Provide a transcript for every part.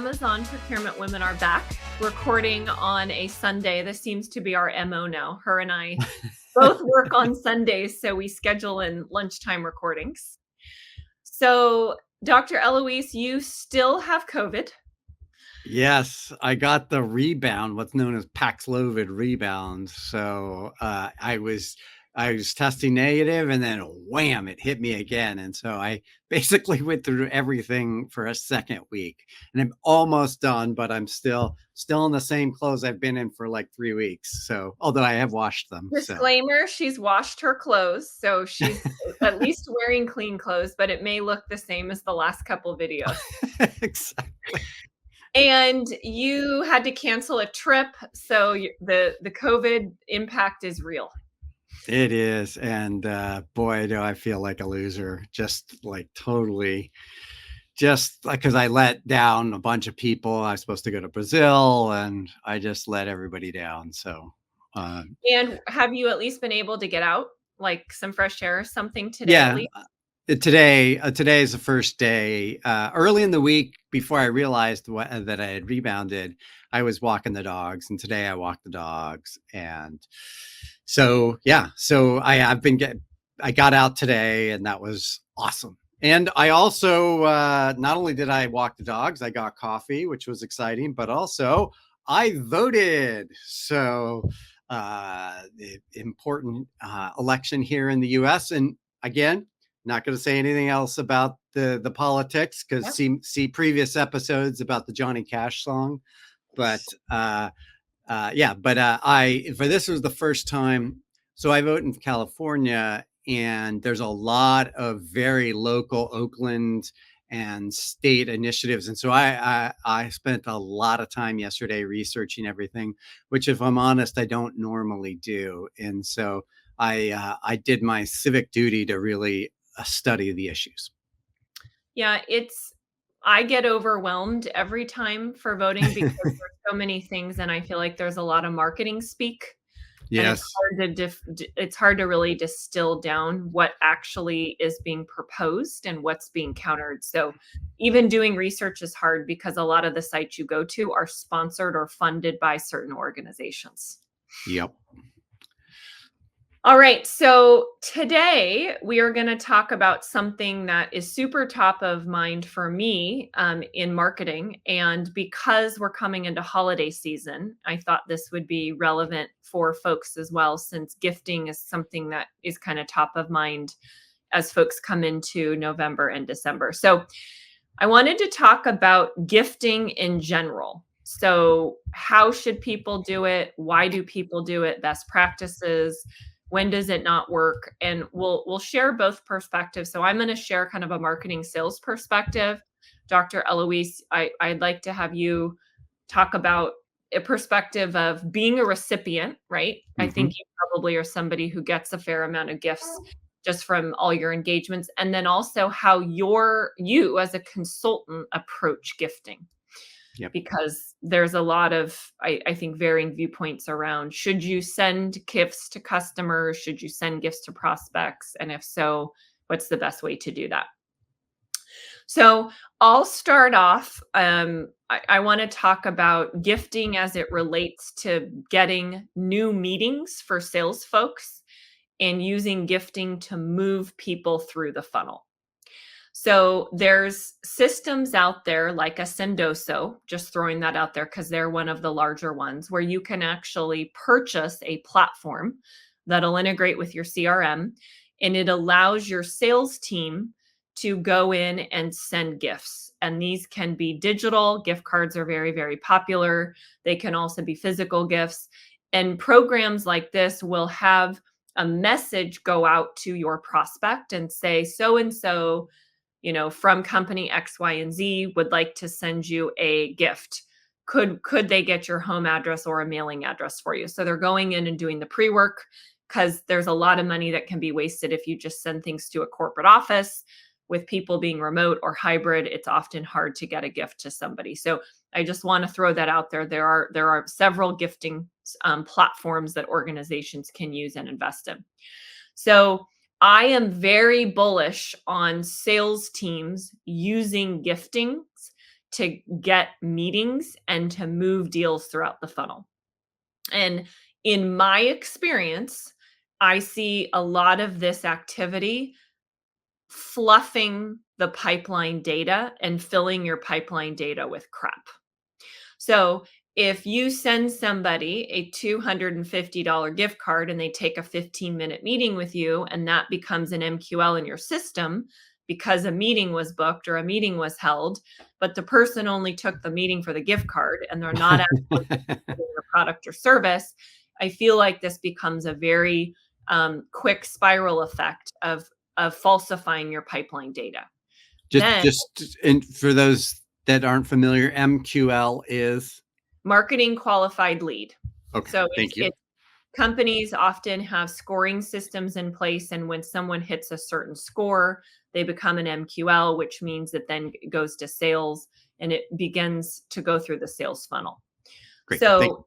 Amazon procurement women are back, recording on a Sunday. This seems to be our MO now. Her and I both work on Sundays, so we schedule in lunchtime recordings. So, Dr. Elouise, you still have COVID. Yes, I got the rebound, what's known as Paxlovid rebound. So I was testing negative, and then wham, it hit me again. And so I basically went through everything for a second week, and I'm almost done, but I'm still in the same clothes I've been in for like 3 weeks. So although I have washed them, so Disclaimer, she's washed her clothes, so she's at least wearing clean clothes, but it may look the same as the last couple videos. exactly. And you had to cancel a trip, so the COVID impact is real. It is, and boy, do I feel like a loser. Just like totally, just like because I let down a bunch of people. I was supposed to go to Brazil, and I just let everybody down. So, uh, And have you at least been able to get out, like some fresh air or something today at yeah, least? today is the first day. Early in the week, before I realized that I had rebounded, I was walking the dogs, and today I walked the dogs, and so yeah, so I got out today, and that was awesome. And I also not only did I walk the dogs, I got coffee, which was exciting, but also I voted. So the important election here in the U.S. And again, not going to say anything else about the politics because Yep. see previous episodes about the Johnny Cash song. But I for this was the first time. So I vote in California, and there's a lot of very local Oakland and state initiatives, and so I spent a lot of time yesterday researching everything, which, if I'm honest, I don't normally do, and so I did my civic duty to really study the issues. Yeah, I get overwhelmed every time for voting because there's so many things and I feel like there's a lot of marketing speak and it's Yes. hard to it's hard to really distill down what actually is being proposed and what's being countered. So even doing research is hard because a lot of the sites you go to are sponsored or funded by certain organizations. Yep. All right. So today we are going to talk about something that is super top of mind for me in marketing. And because we're coming into holiday season, I thought this would be relevant for folks as well, since gifting is something that is kind of top of mind as folks come into November and December. So I wanted to talk about gifting in general. So, how should people do it? Why do people do it? Best practices. When does it not work? And we'll share both perspectives. So I'm going to share kind of a marketing sales perspective. Dr. Elouise, I'd like to have you talk about a perspective of being a recipient, right? I think Hmm. you probably are somebody who gets a fair amount of gifts just from all your engagements. And then also how you as a consultant approach gifting Yep. because there's a lot of I think varying viewpoints around should you send gifts to customers, should you send gifts to prospects, and if so, what's the best way to do that? So I'll start off. I want to talk about gifting as it relates to getting new meetings for sales folks and using gifting to move people through the funnel. So there's systems out there like a Sendoso, just throwing that out there because they're one of the larger ones, where you can actually purchase a platform that'll integrate with your CRM, and it allows your sales team to go in and send gifts. And these can be digital. Gift cards are very, very popular. They can also be physical gifts. And programs like this will have a message go out to your prospect and say, so and so, from company X, Y, and Z would like to send you a gift. Could they get your home address or a mailing address for you? So they're going in and doing the pre-work because there's a lot of money that can be wasted if you just send things to a corporate office. With people being remote or hybrid, it's often hard to get a gift to somebody. So I just want to throw that out there. There are several gifting platforms that organizations can use and invest in. So I am very bullish on sales teams using giftings to get meetings and to move deals throughout the funnel. And in my experience, I see a lot of this activity fluffing the pipeline data and filling your pipeline data with crap. So if you send somebody a $250 gift card and they take a 15-minute meeting with you, and that becomes an MQL in your system because a meeting was booked or a meeting was held, but the person only took the meeting for the gift card and they're not actually your product or service, I feel like this becomes a very quick spiral effect of falsifying your pipeline data. Then just and for those that aren't familiar, MQL is marketing qualified lead. okay. So Thank you. it's companies often have scoring systems in place, and when someone hits a certain score, they become an MQL, which means that then it goes to sales and it begins to go through the sales funnel. Great. So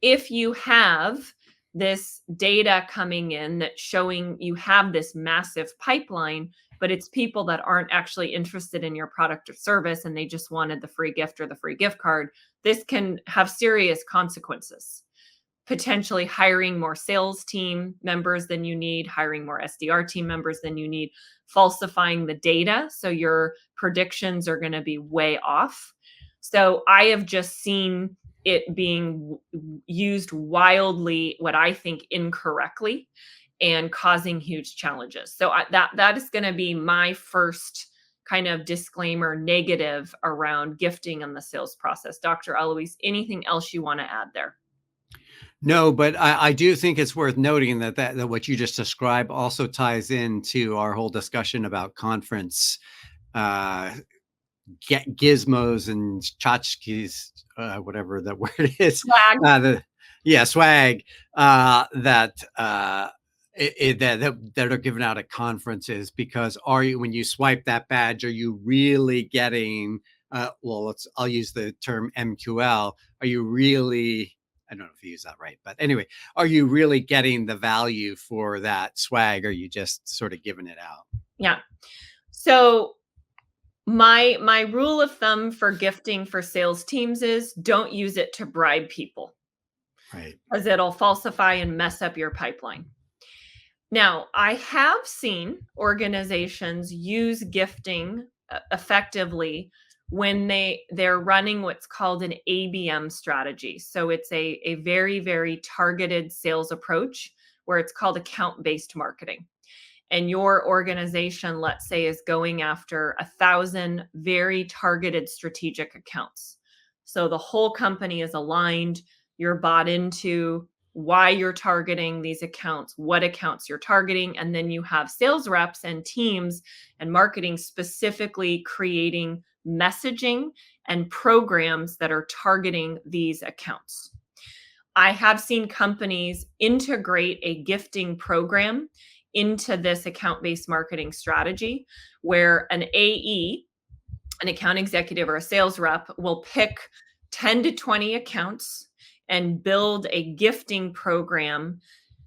if you have this data coming in that's showing you have this massive pipeline, but it's people that aren't actually interested in your product or service and they just wanted the free gift or the free gift card, this can have serious consequences. Potentially hiring more sales team members than you need, hiring more SDR team members than you need, falsifying the data. So your predictions are going to be way off. So I have just seen it being used wildly, what I think incorrectly, and causing huge challenges. So that is going to be my first kind of disclaimer negative around gifting and the sales process. Dr. Elouise, anything else you want to add there? No, but I do think it's worth noting that what you just described also ties into our whole discussion about conference gizmos and tchotchkes, whatever that word is. Swag. Swag that that are given out at conferences. Because when you swipe that badge, are you really getting? I'll use the term MQL. Are you really? I don't know if you use that right, but anyway, are you really getting the value for that swag? Or are you just sort of giving it out? Yeah. So my rule of thumb for gifting for sales teams is don't use it to bribe people, Right. because it'll falsify and mess up your pipeline. Now, I have seen organizations use gifting effectively when they're running what's called an ABM strategy. So it's a very, very targeted sales approach where it's called account-based marketing. And your organization, let's say, is going after 1,000 very targeted strategic accounts. So the whole company is aligned. You're bought into why you're targeting these accounts, what accounts you're targeting, and then you have sales reps and teams and marketing specifically creating messaging and programs that are targeting these accounts. I have seen companies integrate a gifting program into this account-based marketing strategy where an AE, an account executive or a sales rep, will pick 10 to 20 accounts and build a gifting program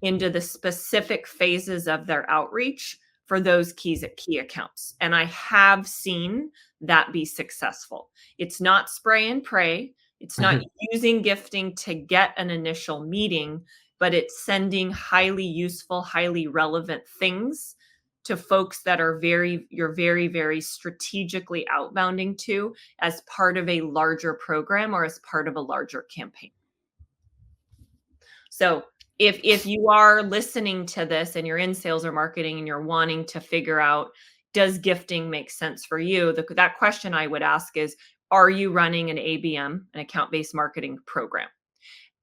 into the specific phases of their outreach for those key accounts. And I have seen that be successful. It's not spray and pray. It's not using gifting to get an initial meeting, but it's sending highly useful, highly relevant things to folks that you're very, very strategically outbounding to as part of a larger program or as part of a larger campaign. So if you are listening to this and you're in sales or marketing and you're wanting to figure out, does gifting make sense for you? That question I would ask is, are you running an ABM, an account-based marketing program?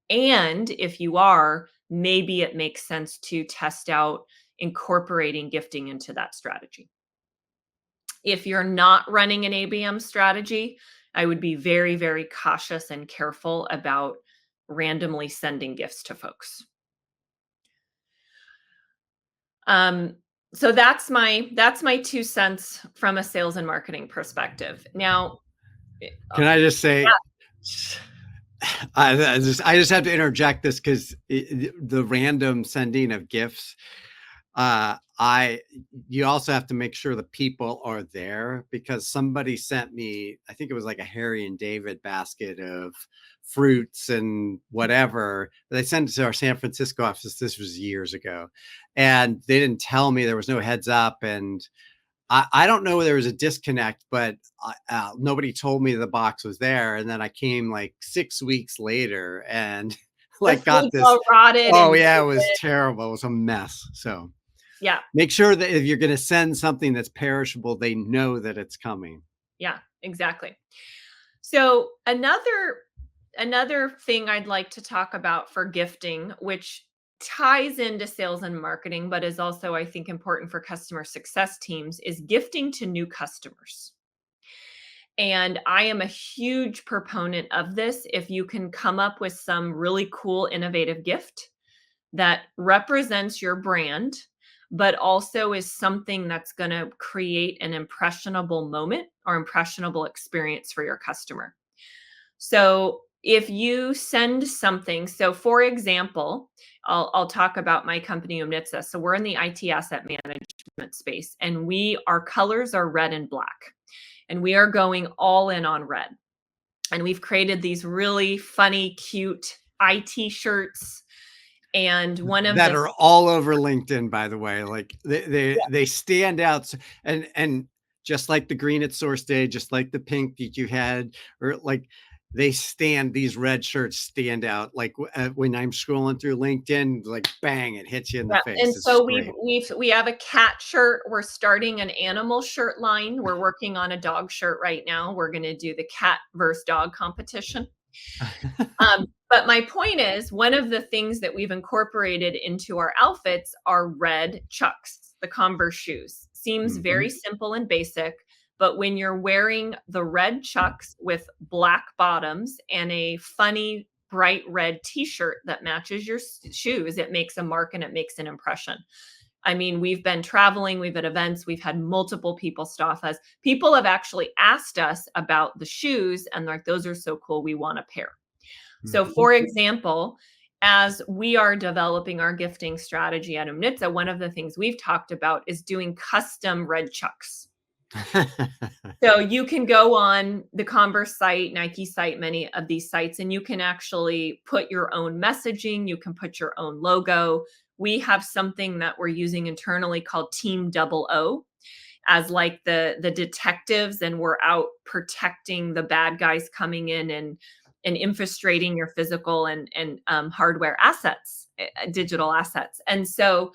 And if you are, maybe it makes sense to test out incorporating gifting into that strategy. If you're not running an ABM strategy, I would be very, very cautious and careful about randomly sending gifts to folks. So that's my 2 cents from a sales and marketing perspective. Now, Can I just say, yeah. I just have to interject this because the random sending of gifts, I you also have to make sure the people are there, because somebody sent me, I think it was like a Harry and David basket of fruits and whatever. They sent it to our San Francisco office. This was years ago, and they didn't tell me. There was no heads up, and I don't know, there was a disconnect, but nobody told me the box was there. And then I came like 6 weeks later and The like got fruit's this. all rotted Oh and yeah, it was terrible. It was a mess. So yeah, make sure that if you're going to send something that's perishable, they know that it's coming. yeah, exactly. So another thing I'd like to talk about for gifting, which ties into sales and marketing, but is also, I think, important for customer success teams, is gifting to new customers. And I am a huge proponent of this. If you can come up with some really cool, innovative gift that represents your brand, but also is something that's going to create an impressionable moment or impressionable experience for your customer. So if you send something, so for example, I'll talk about my company Umnitsa. So we're in the IT asset management space, and our colors are red and black, and we are going all in on red. And we've created these really funny, cute IT shirts. And one of That the are all over LinkedIn, by the way. Like they stand out, and just like the green at Source Day, just like the pink that you had, or like these red shirts stand out. Like when I'm scrolling through LinkedIn, like bang, it hits you in the yeah, and face. It's so great. we have a cat shirt. We're starting an animal shirt line. We're working on a dog shirt right now. We're going to do the cat versus dog competition. But my point is, one of the things that we've incorporated into our outfits are red Chucks, the Converse shoes. Seems very Mhm. simple and basic, but when you're wearing the red Chucks with black bottoms and a funny bright red t-shirt that matches your shoes, it makes a mark and it makes an impression. I mean, we've been traveling, we've at events, we've had multiple people stop us. People have actually asked us about the shoes, and like, those are so cool, we want a pair. So, Mhm. for example, as we are developing our gifting strategy at Umnitsa, one of the things we've talked about is doing custom red Chucks. So you can go on the Converse site, Nike site, many of these sites, and you can actually put your own messaging. You can put your own logo. We have something that we're using internally called Team Double O, as like the detectives, and we're out protecting the bad guys coming in and infiltrating your physical and hardware assets, digital assets. And so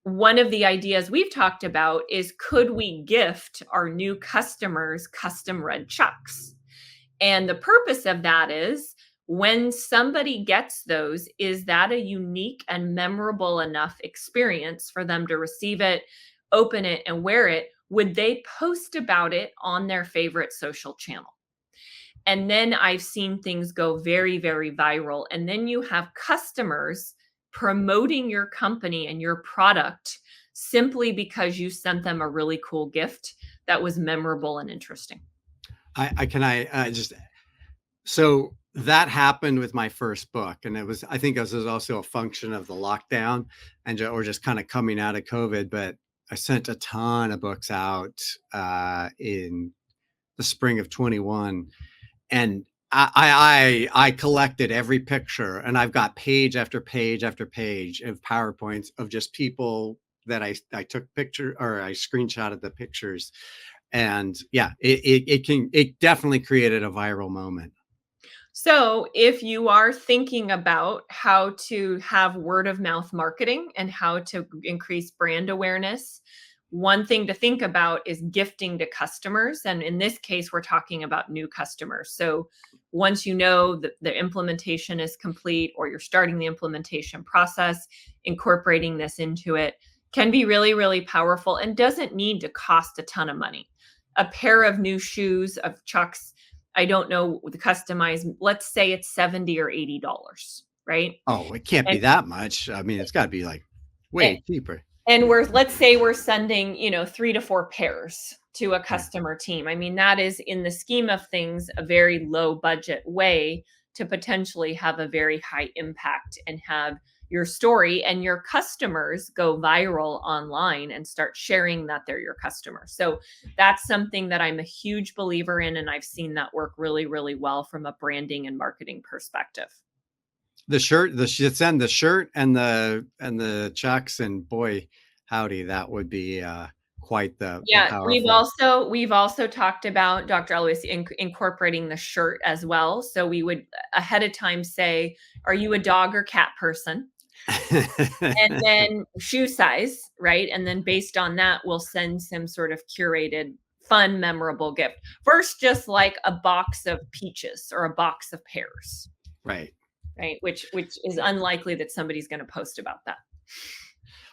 one of the ideas we've talked about is, could we gift our new customers custom red Chucks? And the purpose of that is, when somebody gets those, is that a unique and memorable enough experience for them to receive it, open it, and wear it? Would they post about it on their favorite social channel? And then I've seen things go very, very viral. And then you have customers promoting your company and your product simply because you sent them a really cool gift that was memorable and interesting. I just so that happened with my first book, and I think this was also a function of the lockdown or just kind of coming out of COVID. But I sent a ton of books out in the spring of 21, and I collected every picture, and I've got page after page after page of PowerPoints of just people that I took picture, or I screenshotted the pictures. And yeah, it definitely created a viral moment. So, if you are thinking about how to have word of mouth marketing and how to increase brand awareness, one thing to think about is gifting to customers. And in this case, we're talking about new customers. So, once you know that the implementation is complete or you're starting the implementation process, incorporating this into it can be really, really powerful and doesn't need to cost a ton of money. A pair of new shoes of Chucks, I don't know the customized, let's say it's 70 or $80, right? Oh, it can't And be that much. I mean, it's got to be like and way cheaper. let's say we're sending, 3 to 4 pairs to a Yeah. customer team. I mean, that is, in the scheme of things, a very low budget way to potentially have a very high impact and have your story, and your customers go viral online and start sharing that they're your customer. So that's something that I'm a huge believer in, and I've seen that work really, really well from a branding and marketing perspective. The shirt, send the shirt and the chucks, and boy, howdy, that would be quite the Yeah, powerful. we've also talked about, Dr. Elouise, incorporating the shirt as well. So we would ahead of time say, "Are you a dog or cat person?" And then shoe size, right? And then based on that, we'll send some sort of curated, fun, memorable gift versus just like a box of peaches or a box of pears, Right. right? Which is unlikely that somebody's going to post about that.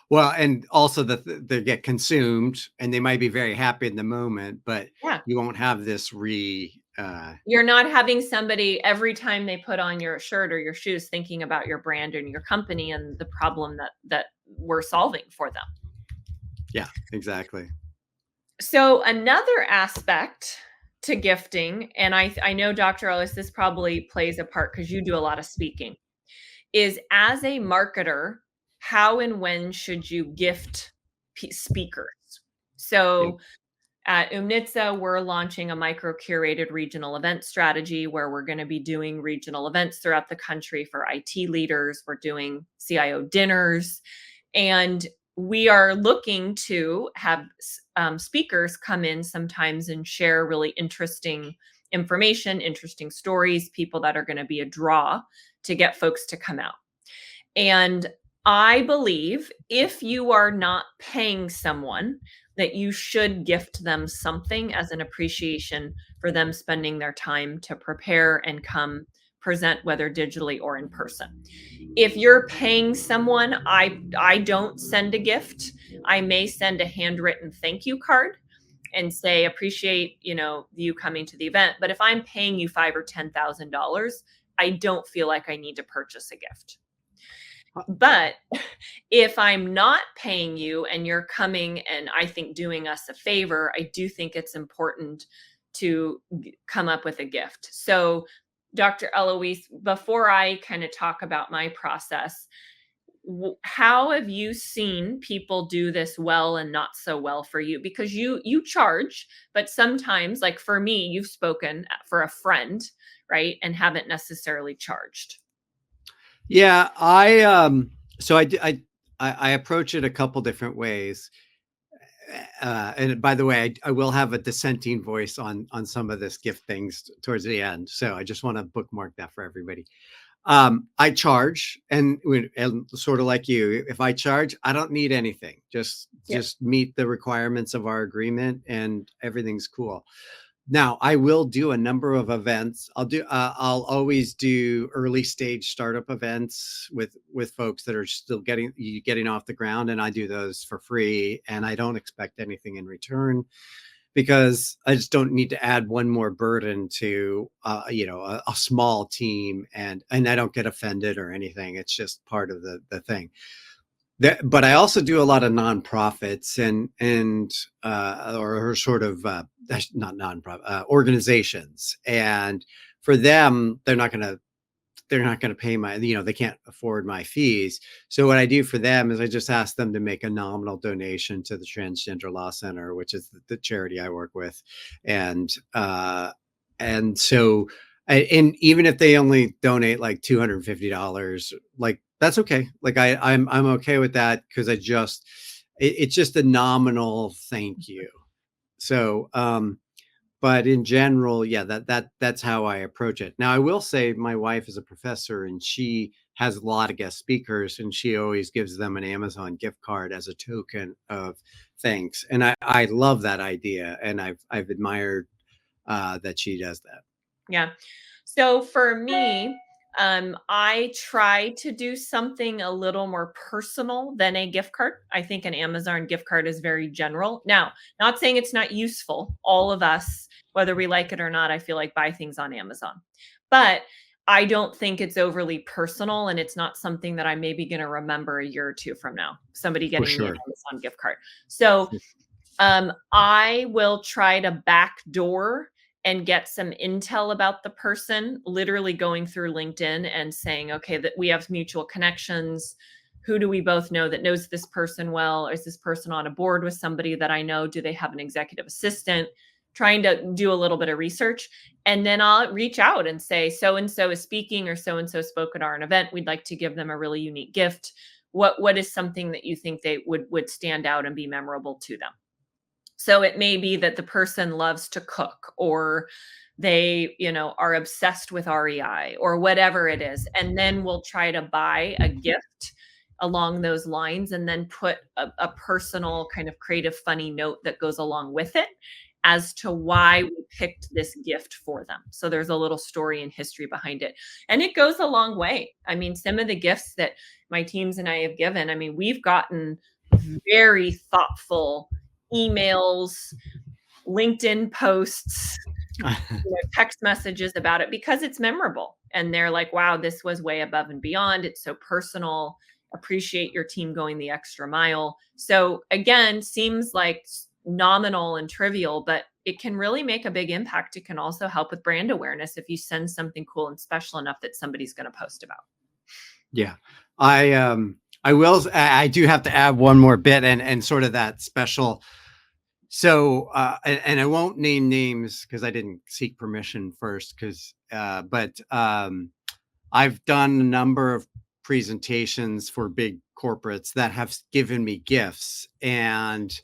Well, and also that they get consumed, and they might be very happy in the moment, but Yeah. you won't have this You're not having somebody every time they put on your shirt or your shoes thinking about your brand and your company and the problem that we're solving for them. yeah, exactly. So another aspect to gifting, and I know Dr. Ellis, this probably plays a part because you do a lot of speaking, is as a marketer, how and when should you gift speakers? Yep. So at UMNITSA, we're launching a micro curated regional event strategy where we're going to be doing regional events throughout the country for IT leaders. We're doing CIO dinners, and we are looking to have speakers come in sometimes and share really interesting information, interesting stories, people that are going to be a draw to get folks to come out. And I believe if you are not paying someone, that you should gift them something as an appreciation for them spending their time to prepare and come present, whether digitally or in person. If you're paying someone, I don't send a gift. I may send a handwritten thank you card and say appreciate, you coming to the event. But if I'm paying you $5,000 or $10,000, I don't feel like I need to purchase a gift. But if I'm not paying you and you're coming and I think doing us a favor, I do think it's important to come up with a gift. So, Dr. Elouise, before I kind of talk about my process, how have you seen people do this well and not so well for you? Because you charge, but sometimes, like for me, you've spoken for a friend, right, and haven't necessarily charged. Yeah, so I approach it a couple different ways. And by the way, I will have a dissenting voice on some of this gift things towards the end. So I just want to bookmark that for everybody. I charge, and sort of like you, if I charge, I don't need anything. Yeah. Just meet the requirements of our agreement, and everything's cool. Now, I will do a number of events. I'll always do early stage startup events with folks that are still getting off the ground, and I do those for free, and I don't expect anything in return because I just don't need to add one more burden to a small team, and I don't get offended or anything. It's just part of the thing. But I also do a lot of nonprofits and or sort of not nonprofit organizations, and for them, they're not going to pay my, they can't afford my fees. So what I do for them is I just ask them to make a nominal donation to the Transgender Law Center, which is the charity I work with, and so and even if they only donate like $250, like that's okay. Like I'm okay with that because it's just a nominal thank you. So but in general, yeah, that's how I approach it. Now, I will say my wife is a professor and she has a lot of guest speakers, and she always gives them an Amazon gift card as a token of thanks. And I love that idea, and I've admired that she does that. Yeah. So for me, I try to do something a little more personal than a gift card. I think an Amazon gift card is very general. Now, not saying it's not useful. All of us, whether we like it or not, I feel like buy things on Amazon. But I don't think it's overly personal, and it's not something that I'm maybe going to remember a year or two from now, somebody For getting me an sure. Amazon gift card. So I will try to backdoor and get some intel about the person, literally going through LinkedIn and saying, okay, that we have mutual connections. Who do we both know that knows this person well? Is this person on a board with somebody that I know? Do they have an executive assistant? Trying to do a little bit of research. And then I'll reach out and say, so and so is speaking, or so and so spoke at our event. We'd like to give them a really unique gift. What is something that you think they would stand out and be memorable to them? So it may be that the person loves to cook, or they, are obsessed with REI, or whatever it is. And then we'll try to buy a gift along those lines, and then put a personal kind of creative, funny note that goes along with it as to why we picked this gift for them. So there's a little story and history behind it. And it goes a long way. I mean, some of the gifts that my teams and I have given, I mean, we've gotten very thoughtful emails, LinkedIn posts, text messages about it, because it's memorable. And they're like, wow, this was way above and beyond. It's so personal. Appreciate your team going the extra mile. So again, seems like nominal and trivial, but it can really make a big impact. It can also help with brand awareness if you send something cool and special enough that somebody's going to post about. Yeah. I do have to add one more bit, and sort of that special. So, and I won't name names because I didn't seek permission first, but I've done a number of presentations for big corporates that have given me gifts, and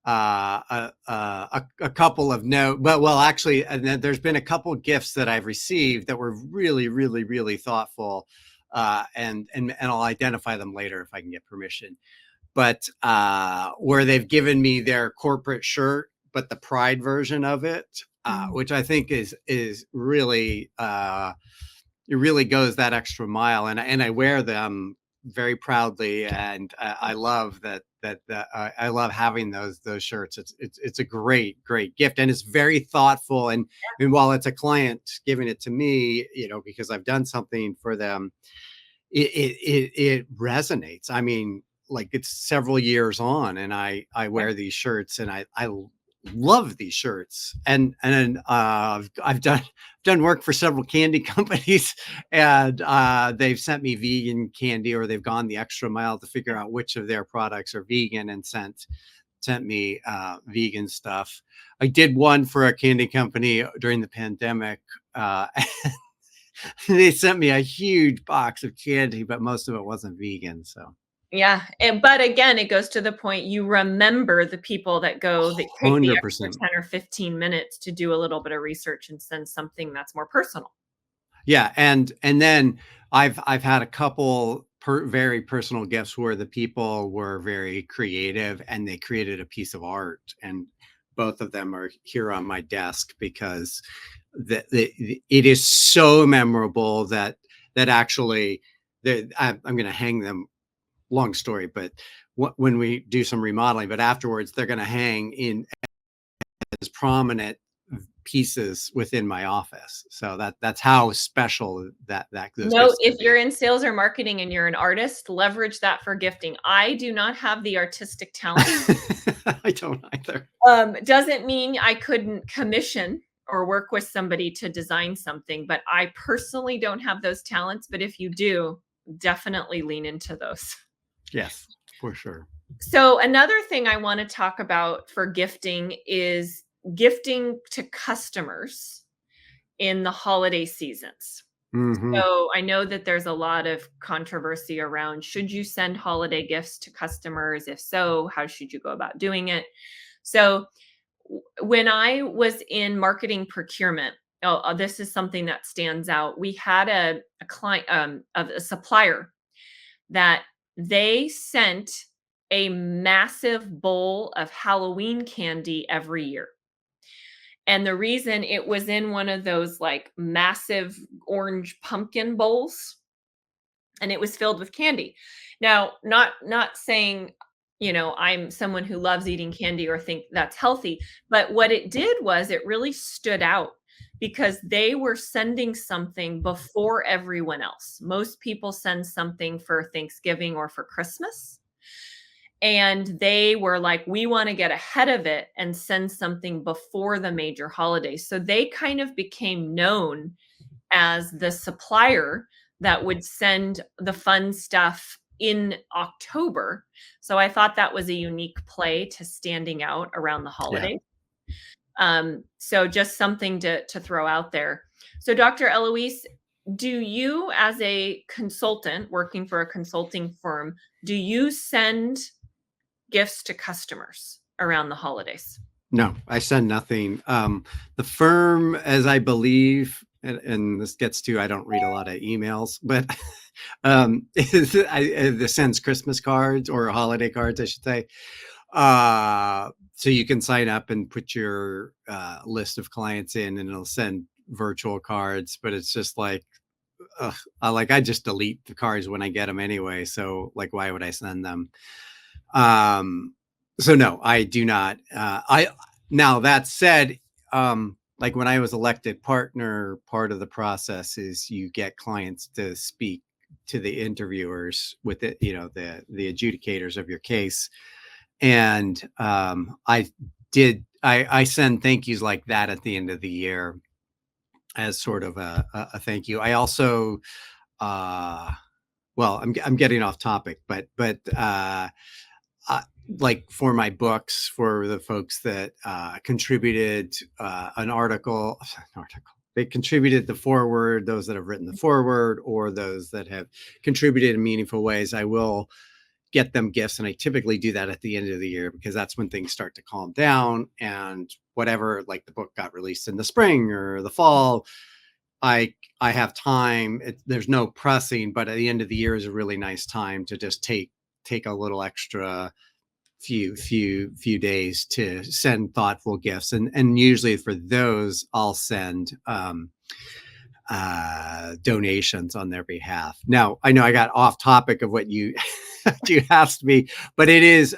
a couple of actually, and then there's been a couple of gifts that I've received that were really, really, really thoughtful, and I'll identify them later if I can get permission. But where they've given me their corporate shirt, but the pride version of it, which I think is really it really goes that extra mile, and I wear them very proudly, and I love that I love having those shirts. It's a great gift, and it's very thoughtful, and while it's a client giving it to me, because I've done something for them, it resonates. I mean, like, it's several years on, and I wear these shirts, and I love these shirts, and I've done work for several candy companies, and they've sent me vegan candy, or they've gone the extra mile to figure out which of their products are vegan, and sent me vegan stuff. I did one for a candy company during the pandemic. They sent me a huge box of candy, but most of it wasn't vegan. So yeah, but again, it goes to the point, you remember the people that take the extra 10 or 15 minutes to do a little bit of research and send something that's more personal. Yeah, and then I've had a couple very personal gifts where the people were very creative, and they created a piece of art, and both of them are here on my desk, because it is so memorable that actually I'm going to hang them. Long story, but when we do some remodeling, but afterwards they're going to hang in as prominent pieces within my office. So that's how special that those No, if you're in sales or marketing and you're an artist, leverage that for gifting. I do not have the artistic talent. I don't either. Doesn't mean I couldn't commission or work with somebody to design something, but I personally don't have those talents. But if you do, definitely lean into those. Yes, for sure. So another thing I want to talk about for gifting is gifting to customers in the holiday seasons. Mm-hmm. So I know that there's a lot of controversy around, should you send holiday gifts to customers? If so, how should you go about doing it? So when I was in marketing procurement, this is something that stands out. We had a client, a supplier, that they sent a massive bowl of Halloween candy every year. And the reason, it was in one of those like massive orange pumpkin bowls, and it was filled with candy. Now, not saying, I'm someone who loves eating candy or think that's healthy, but what it did was it really stood out, because they were sending something before everyone else. Most people send something for Thanksgiving or for Christmas. And they were like, we want to get ahead of it and send something before the major holidays. So they kind of became known as the supplier that would send the fun stuff in October. So I thought that was a unique play to standing out around the Yeah. holiday. So just something to throw out there. So Dr. Elouise, do you, as a consultant working for a consulting firm, do you send gifts to customers around the holidays? No, I send nothing. The firm, as I believe, and this gets to, I don't read a lot of emails, but it sends Christmas cards or holiday cards, I should say. So you can sign up and put your list of clients in, and it'll send virtual cards. But it's just like, I just delete the cards when I get them anyway. So like, why would I send them? So no, I do not. Now that said, like when I was elected partner, part of the process is you get clients to speak to the interviewers with it, the adjudicators of your case. And I send thank yous like that at the end of the year as sort of a thank you. I also, well, I'm getting off topic, but like for my books, for the folks that contributed an article, they contributed the foreword, those that have written the foreword, or those that have contributed in meaningful ways, I will get them gifts. And I typically do that at the end of the year because that's when things start to calm down, and whatever, like the book got released in the spring or the fall, I have time. There's no pressing, but at the end of the year is a really nice time to just take a little extra few days to send thoughtful gifts, and usually for those I'll send donations on their behalf. Now I know I got off topic of what you you asked me, but it is,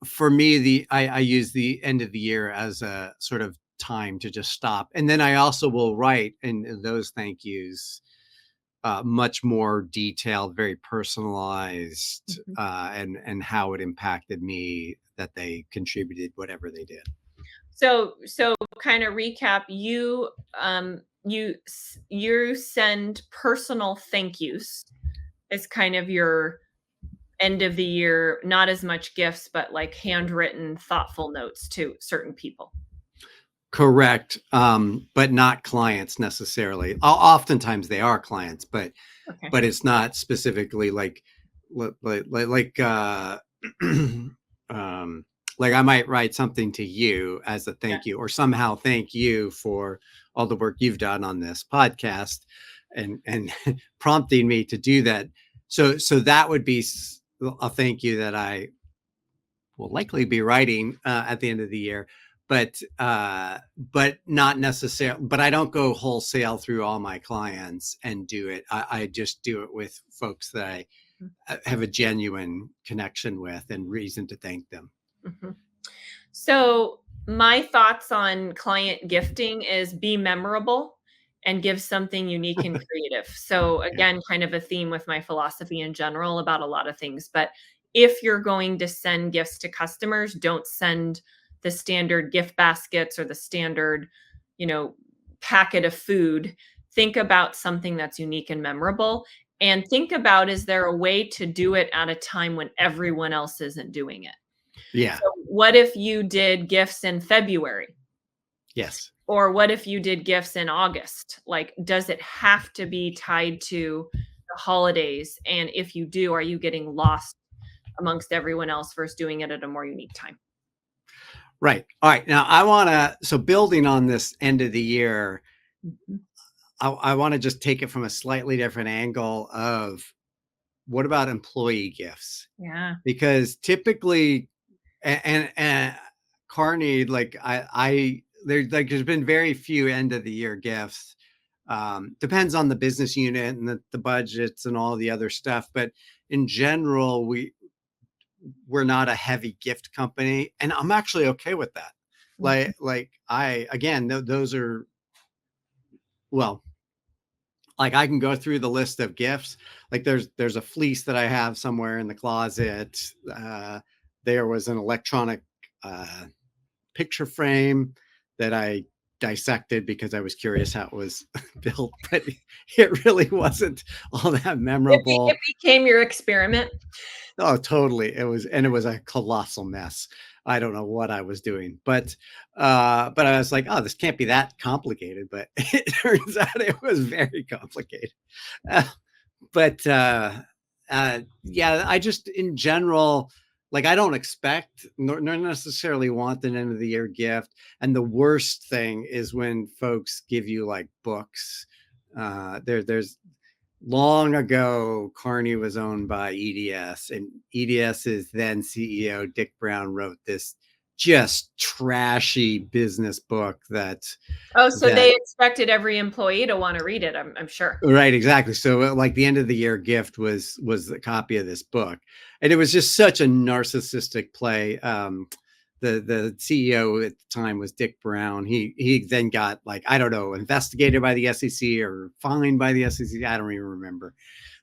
for me, I use the end of the year as a sort of time to just stop, and then I also will write in those thank yous much more detailed, very personalized, and how it impacted me that they contributed whatever they did. So kind of recap, you send personal thank yous as kind of your end of the year, not as much gifts, but like handwritten, thoughtful notes to certain people. Correct. But not clients necessarily. Oftentimes they are clients, but Okay. it's not specifically like like I might write something to you as a thank you, or somehow thank you for all the work you've done on this podcast and prompting me to do that. So that would be a thank you that I will likely be writing at the end of the year, but not necessarily. But I don't go wholesale through all my clients and do it. I just do it with folks that I have a genuine connection with and reason to thank them. Mm-hmm. So my thoughts on client gifting is be memorable and give something unique and creative. So again, kind of a theme with my philosophy in general about a lot of things. But if you're going to send gifts to customers, don't send the standard gift baskets or the standard, packet of food. Think about something that's unique and memorable. And think about, is there a way to do it at a time when everyone else isn't doing it? Yeah. So what if you did gifts in February? Yes. Or what if you did gifts in August? Like, does it have to be tied to the holidays? And if you do, are you getting lost amongst everyone else versus doing it at a more unique time? Right. All right. Now so building on this end of the year, I want to just take it from a slightly different angle of what about employee gifts? Yeah. Because typically, and Carney, there's been very few end of the year gifts. Depends on the business unit and the budgets and all the other stuff, but in general, we're not a heavy gift company, and I'm actually okay with that. Those are, well, like I can go through the list of gifts. Like there's a fleece that I have somewhere in the closet. There was an electronic uh, picture frame that I dissected because I was curious how it was built, but it really wasn't all that It memorable. became your experiment. Oh, totally. It was a colossal mess. I don't know what I was doing, but I was like, oh, this can't be that complicated. But it turns out it was very complicated. Uh, but yeah, I just in general, like I don't expect nor necessarily want an end of the year gift. And the worst thing is when folks give you like books. There's long ago, Carney was owned by EDS, and EDS's then CEO Dick Brown wrote this just trashy business book Oh, so that they expected every employee to want to read it, I'm sure. right, exactly. So like the end of the year gift was a copy of this book, and it was just such a narcissistic play. The CEO at the time was Dick Brown. He then got, like, I don't know, investigated by the SEC or fined by the SEC. I don't even remember,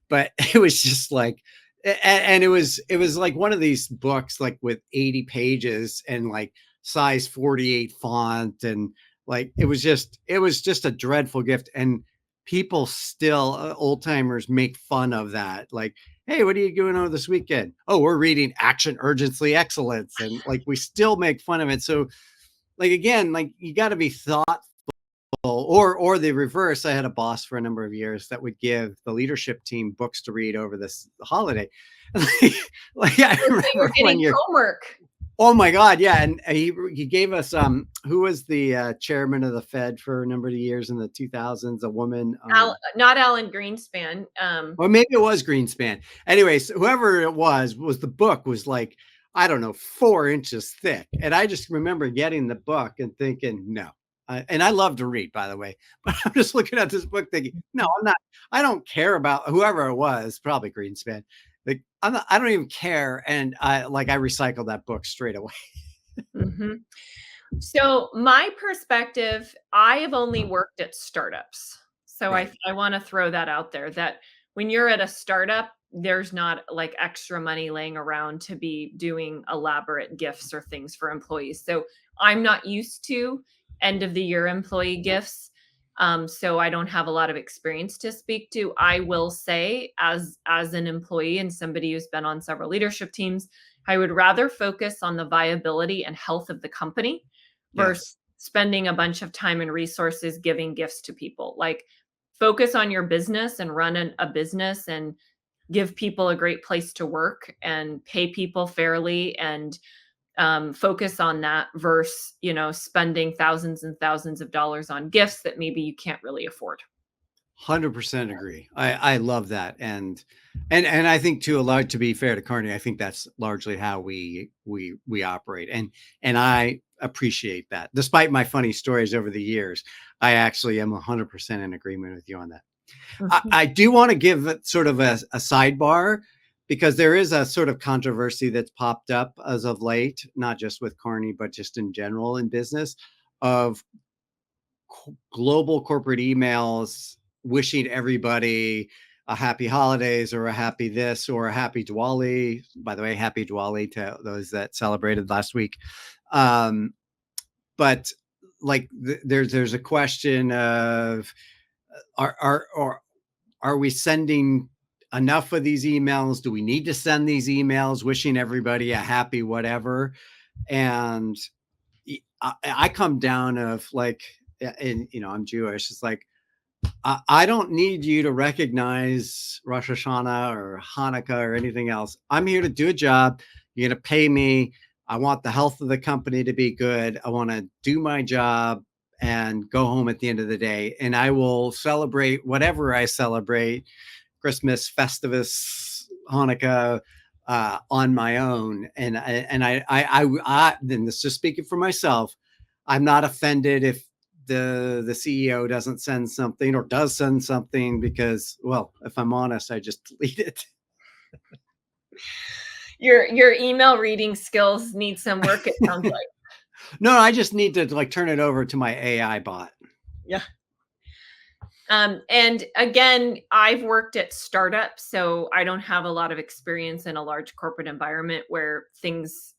but it was just like, and it was like one of these books like with 80 pages and like size 48 font, and like it was just a dreadful gift. And people still, old timers, make fun of that, like, hey, what are you doing over this weekend? Oh, we're reading Action, Urgency, Excellence. And like we still make fun of it. So like again, like you got to be thoughtful, or the reverse. I had a boss for a number of years that would give the leadership team books to read over this holiday. Like I So you're remember when getting you're, homework. oh my god, yeah. And he gave us, who was the chairman of the Fed for a number of years in the 2000s, a woman, Not Alan Greenspan. or maybe it was Greenspan. Anyways, whoever it was the book was like, I don't know, 4 inches thick. And I just remember getting the book and thinking, no. And I love to read, by the way, but I'm just looking at this book thinking, no, I'm not. I don't care about whoever it was, probably Greenspan. Like I don't even care. And I recycled that book straight away. Mhm. So my perspective, I have only worked at startups. So Right. I want to throw that out there that when you're at a startup, there's not like extra money laying around to be doing elaborate gifts or things for employees. So I'm not used to end of the year employee gifts. So I don't have a lot of experience to speak to. I will say, as an employee and somebody who's been on several leadership teams, I would rather focus on the viability and health of the company versus Yes. spending a bunch of time and resources giving gifts to people. Like, focus on your business and run a business and give people a great place to work and pay people fairly and focus on that versus, spending thousands and thousands of dollars on gifts that maybe you can't really afford. 100% agree. I love that. And I think, too, a lot, to be fair to Carney, I think that's largely how we operate. And I appreciate that. Despite my funny stories over the years, I actually am 100% in agreement with you on that. Mhm. I do want to give it sort of a sidebar, because there is a sort of controversy that's popped up as of late, not just with Carney, but just in general in business, of global corporate emails wishing everybody a happy holidays or a happy this or a happy Diwali. By the way, happy Diwali to those that celebrated last week. Um, but like there's a question of, are we sending enough of these emails? Do we need to send these emails wishing everybody a happy whatever? And I come down of like, and I'm Jewish. It's like, I don't need you to recognize Rosh Hashanah or Hanukkah or anything else. I'm here to do a job. You're going to pay me. I want the health of the company to be good. I want to do my job and go home at the end of the day. And I will celebrate whatever I celebrate, Christmas, Festivus, Hanukkah, on my own. Then this is just speaking for myself. I'm not offended if the CEO doesn't send something or does send something, because, well, if I'm honest, I just delete it. Your email reading skills need some work, it sounds like. No, I just need to like turn it over to my AI bot. Yeah. And again, I've worked at startups, so I don't have a lot of experience in a large corporate environment where things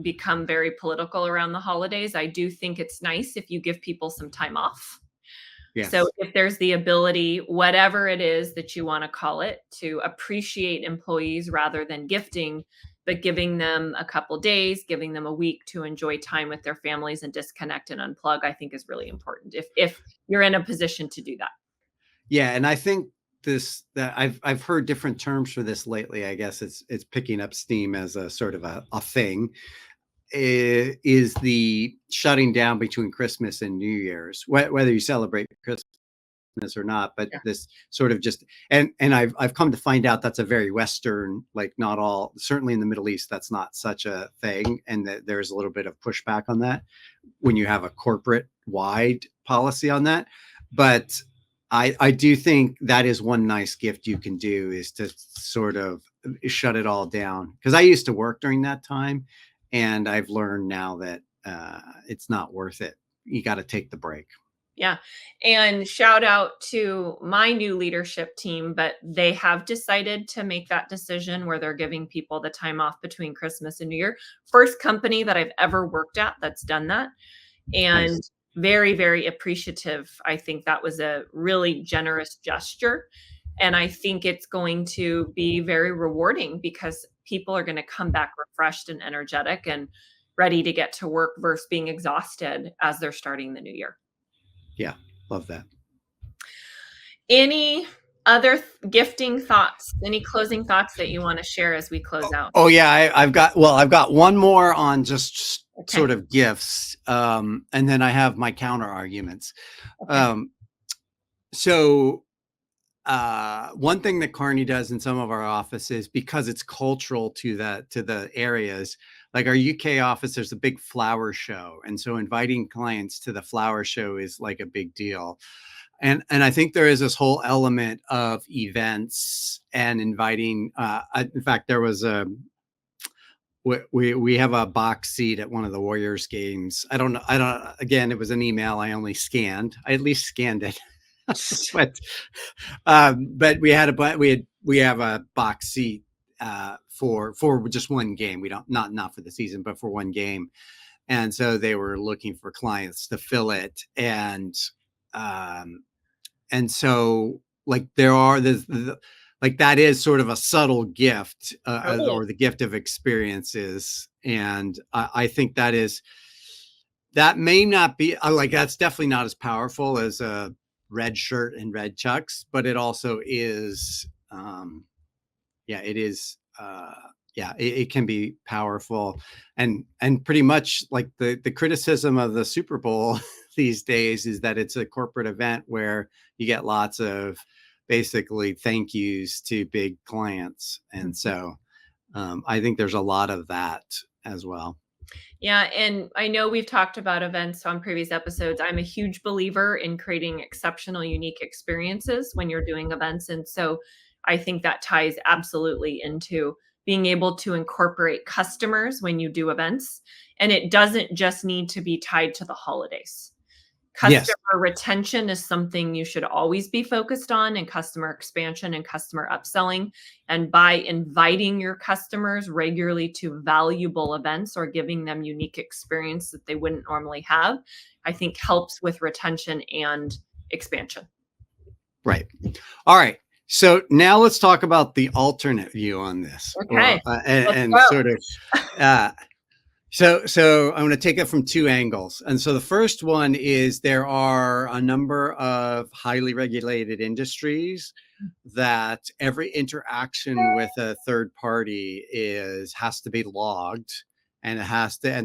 become very political around the holidays. I do think it's nice if you give people some time off. So Yes. if there's the ability, whatever it is that you want to call it, to appreciate employees rather than gifting, but giving them a couple days, giving them a week to enjoy time with their families and disconnect and unplug, I think is really important if you're in a position to do that. Yeah, and I think that I've heard different terms for this lately. I guess it's picking up steam as a sort of a thing. Is the shutting down between Christmas and New Year's, whether you celebrate Christmas or not, but Yeah. this sort of just and I've come to find out that's a very Western, like not all, certainly in the Middle East, that's not such a thing, and that there's a little bit of pushback on that when you have a corporate wide policy on that. But I do think that is one nice gift you can do, is to sort of shut it all down. Because I used to work during that time, and I've learned now that it's not worth it. You got to take the break. Yeah. And shout out to my new leadership team, but they have decided to make that decision where they're giving people the time off between Christmas and New Year. First company that I've ever worked at that's done that. And Nice. very, very appreciative. I think that was a really generous gesture. And I think it's going to be very rewarding because people are going to come back refreshed and energetic and ready to get to work versus being exhausted as they're starting the new year. Yeah, love that. Any other gifting thoughts? Any closing thoughts that you want to share as we close out? Oh yeah, I've got one more on just Okay. sort of gifts, and then I have my counter arguments. Okay. Um, so one thing that Carney does in some of our offices, because it's cultural to the areas, like our UK office, there's a big flower show, and so inviting clients to the flower show is like a big deal. And I think there is this whole element of events and inviting. In fact, there was a we have a box seat at one of the Warriors games. I don't know. I don't. Again, it was an email. I only scanned. I at least scanned it, but we had we have a box seat for just one game. We don't, not for the season, but for one game. And so they were looking for clients to fill it, um, and so like like that is sort of a subtle gift, Totally. or the gift of experiences, and I think that may not be like, that's definitely not as powerful as a red shirt and red chucks, but it also is, yeah, it is, yeah, it can be powerful. And pretty much like the criticism of the Super Bowl these days is that it's a corporate event where you get lots of basically thank yous to big clients, and Mhm. so I think there's a lot of that as well. Yeah, and I know we've talked about events on previous episodes. I'm a huge believer in creating exceptional, unique experiences when you're doing events. And so I think that ties absolutely into being able to incorporate customers when you do events. And it doesn't just need to be tied to the holidays. Yes. Customer retention is something you should always be focused on, and customer expansion and customer upselling. And by inviting your customers regularly to valuable events or giving them unique experience that they wouldn't normally have, I think helps with retention and expansion. Right. All right. So now let's talk about the alternate view on this, Okay, let's and go. sort of, uh, so I'm going to take it from two angles. And so the first one is there are a number of highly regulated industries that every interaction with a third party has to be logged, and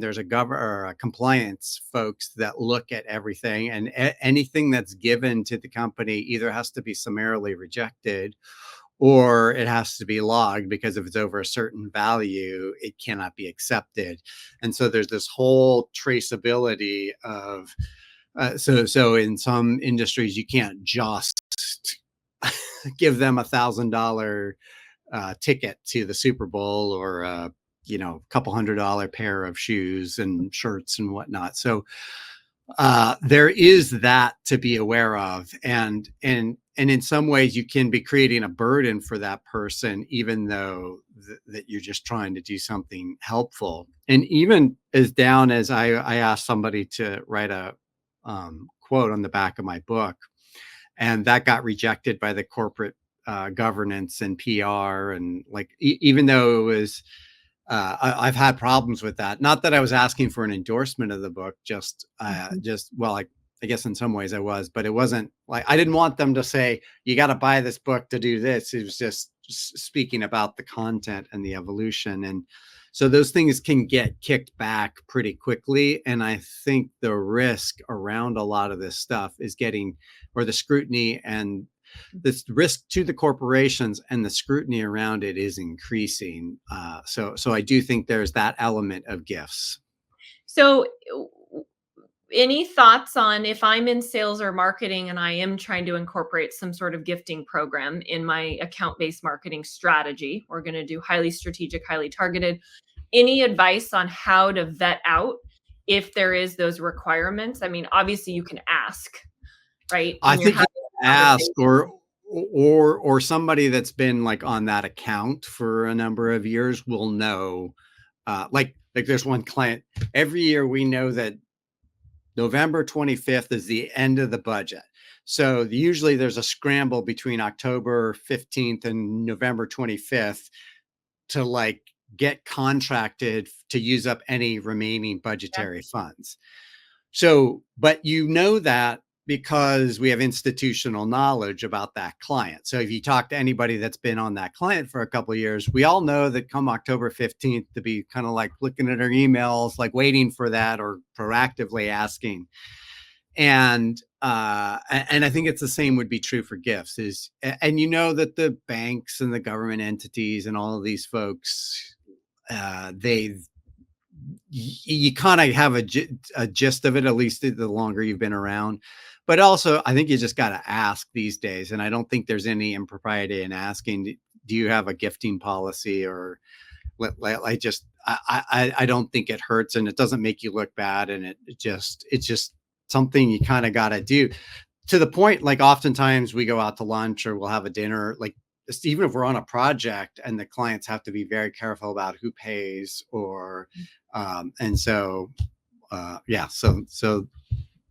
there's a or a compliance folks that look at everything, and anything that's given to the company either has to be summarily rejected, or it has to be logged, because if it's over a certain value, it cannot be accepted. And so there's this whole traceability of, so in some industries you can't just give them $1,000 ticket to the Super Bowl, or a couple $100 pair of shoes and shirts and whatnot. So there is that to be aware of, and in some ways you can be creating a burden for that person, even though that you're just trying to do something helpful. And even as down as I asked somebody to write a quote on the back of my book, and that got rejected by the corporate governance and PR, and like even though it was I've had problems with that. Not that I was asking for an endorsement of the book, just well, I guess in some ways I was, but it wasn't like I didn't want them to say you got to buy this book to do this. It was just speaking about the content and the evolution, and so those things can get kicked back pretty quickly. And I think the risk around a lot of this stuff is getting, or the scrutiny and this risk to the corporations and the scrutiny around it is increasing. So I do think there's that element of gifts. So, any thoughts on if I'm in sales or marketing and I am trying to incorporate some sort of gifting program in my account-based marketing strategy? We're going to do highly strategic, highly targeted. Any advice on how to vet out if there is those requirements? I mean, obviously you can ask, right? I When you're think you having a ask, conversation. or somebody that's been like on that account for a number of years will know. Like there's one client every year we know that November 25th is the end of the budget. So usually there's a scramble between October 15th and November 25th to like get contracted to use up any remaining Yeah. budgetary funds. So, but you know that because we have institutional knowledge about that client. So if you talk to anybody that's been on that client for a couple of years, we all know that come October 15th to be kind of like looking at our emails, like waiting for that or proactively asking. And I think it's the same would be true for gifts is, and you know that the banks and the government entities and all of these folks, they you kind of have a gist of it, at least the longer you've been around. But also, I think you just got to ask these days. And I don't think there's any impropriety in asking, do you have a gifting policy? Or I don't think it hurts and it doesn't make you look bad. And it's just something you kind of got to do to the point. Like oftentimes we go out to lunch or we'll have a dinner, like even if we're on a project and the clients have to be very careful about who pays or and so yeah, so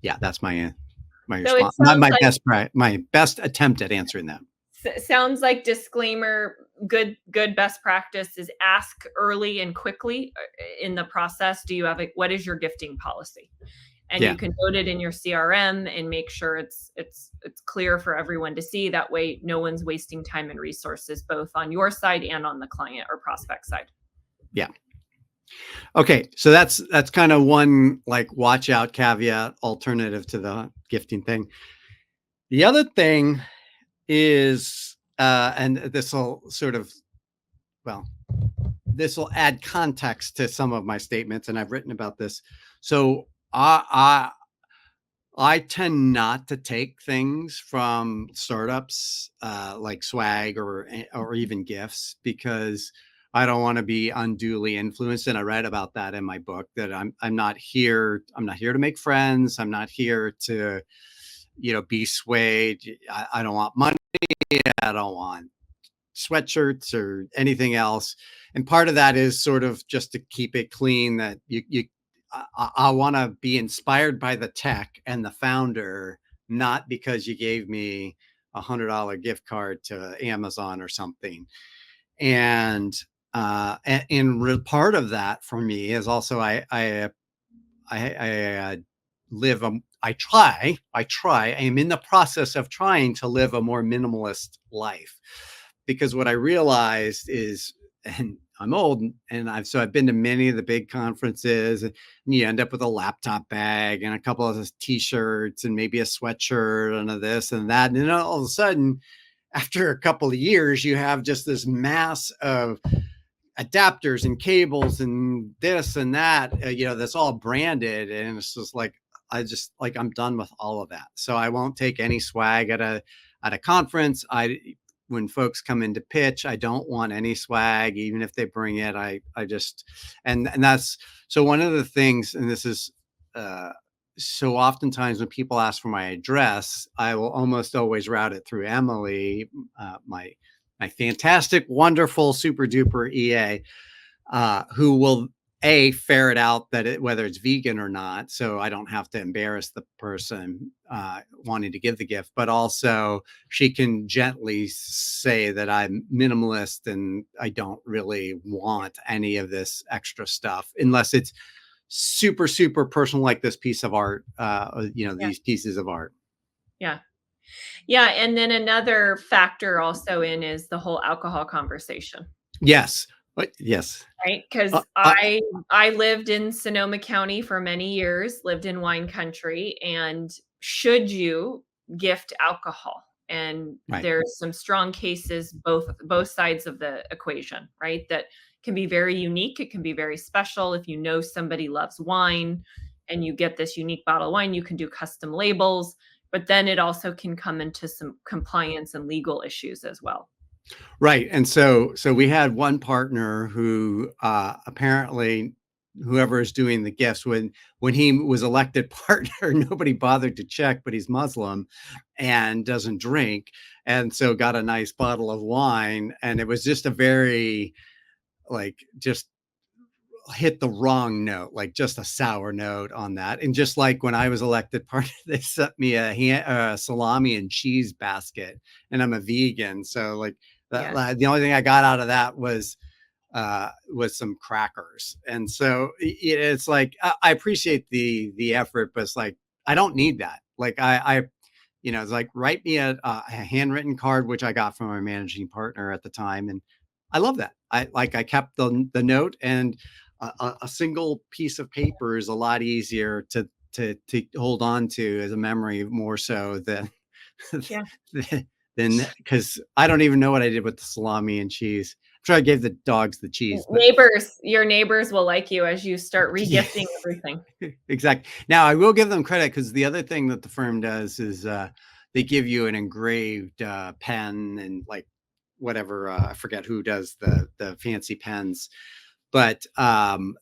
yeah, that's my So it response, sounds my like my best attempt at answering that. sounds like disclaimer, good best practice is ask early and quickly in the process. Do you have a what is your gifting policy? And Yeah, you can note it in your CRM and make sure it's clear for everyone to see. That way no one's wasting time and resources both on your side and on the client or prospect side. yeah. Okay, so that's kind of one like watch out caveat alternative to the gifting thing. The other thing is and this will sort of, well, this will add context to some of my statements, and I've written about this. So I tend not to take things from startups like swag or even gifts because I don't want to be unduly influenced. And I read about that in my book that I'm not here. I'm not here to make friends. I'm not here to be swayed. I don't want money. I don't want sweatshirts or anything else. And part of that is sort of just to keep it clean that I want to be inspired by the tech and the founder, not because you gave me $100 gift card to Amazon or something. And part of that for me is also I live I am in the process of trying to live a more minimalist life, because what I realized is, and I'm old and I've been to many of the big conferences, and you end up with a laptop bag and a couple of t-shirts and maybe a sweatshirt and a this and that. And then all of a sudden, after a couple of years, you have just this mass of adapters and cables and this and that, that's all branded. And it's just like, I'm done with all of that. So I won't take any swag at a conference. When folks come in to pitch, I don't want any swag, even if they bring it. I just, and that's, so one of the things, and this is so oftentimes when people ask for my address, I will almost always route it through Emily, my fantastic, wonderful, super duper EA, who will ferret out that whether it's vegan or not, so I don't have to embarrass the person wanting to give the gift, but also she can gently say that I'm minimalist and I don't really want any of this extra stuff unless it's super super personal, like this piece of art, Yeah. these pieces of art. Yeah. Yeah, and then another factor also in is the whole alcohol conversation. Yes, but yes. Right, uh, because uh, I lived in Sonoma County for many years, lived in wine country, and should you gift alcohol? And right. there's some strong cases, both sides of the equation, right? That can be very unique, it can be very special. If you know somebody loves wine and you get this unique bottle of wine, you can do custom labels, but then it also can come into some compliance and legal issues as well. Right. And so we had one partner who apparently whoever is doing the gifts, when he was elected partner, nobody bothered to check, but he's Muslim and doesn't drink. And so got a nice bottle of wine. And it was just a very like just hit the wrong note, like just a sour note on that. And just like when I was elected partner, they sent me a salami and cheese basket, and I'm a vegan, so like that, Yes. the only thing I got out of that was some crackers. And so it's like I appreciate the effort, but it's like I don't need that. Like it's like write me a handwritten card, which I got from my managing partner at the time, and I love that. I kept the note, and a single piece of paper is a lot easier to hold on to as a memory, more so than Yeah. than because I don't even know what I did with the salami and cheese. I'm sure I gave the dogs the cheese, but Your neighbors will like you as you start yeah. regifting everything. Exactly. Now, I will give them credit because the other thing that the firm does is they give you an engraved pen and like whatever. I forget who does the fancy pens, but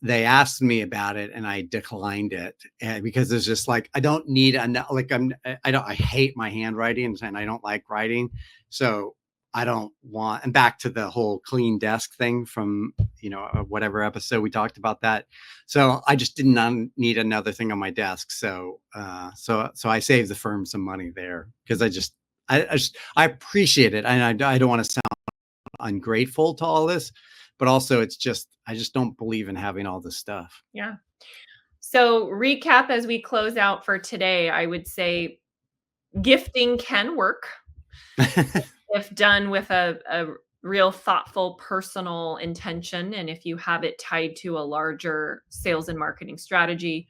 they asked me about it and I declined it because it's just like I don't need like I hate my handwriting and I don't like writing, so I don't want. And back to the whole clean desk thing from whatever episode we talked about that. So I just did not need another thing on my desk. So I saved the firm some money there because I appreciate it, and I don't want to sound ungrateful to all this, but also it's just I just don't believe in having all this stuff. Yeah. So, recap as we close out for today, I would say gifting can work if done with a real thoughtful personal intention. And if you have it tied to a larger sales and marketing strategy,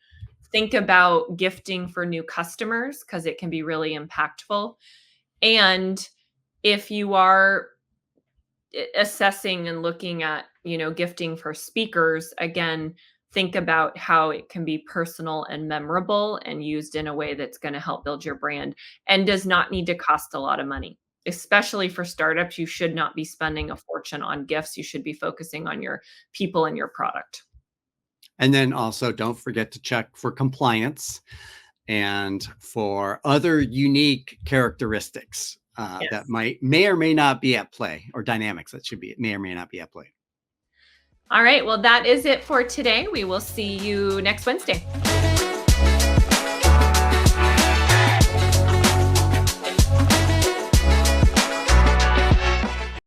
think about gifting for new customers because it can be really impactful. And if you are assessing and looking at, gifting for speakers, again, think about how it can be personal and memorable and used in a way that's going to help build your brand and does not need to cost a lot of money. Especially for startups, you should not be spending a fortune on gifts. You should be focusing on your people and your product. And then also don't forget to check for compliance and for other unique characteristics that Yes. may or may not be at play, or dynamics that should be may or may not be at play. All right. Well, that is it for today. We will see you next Wednesday.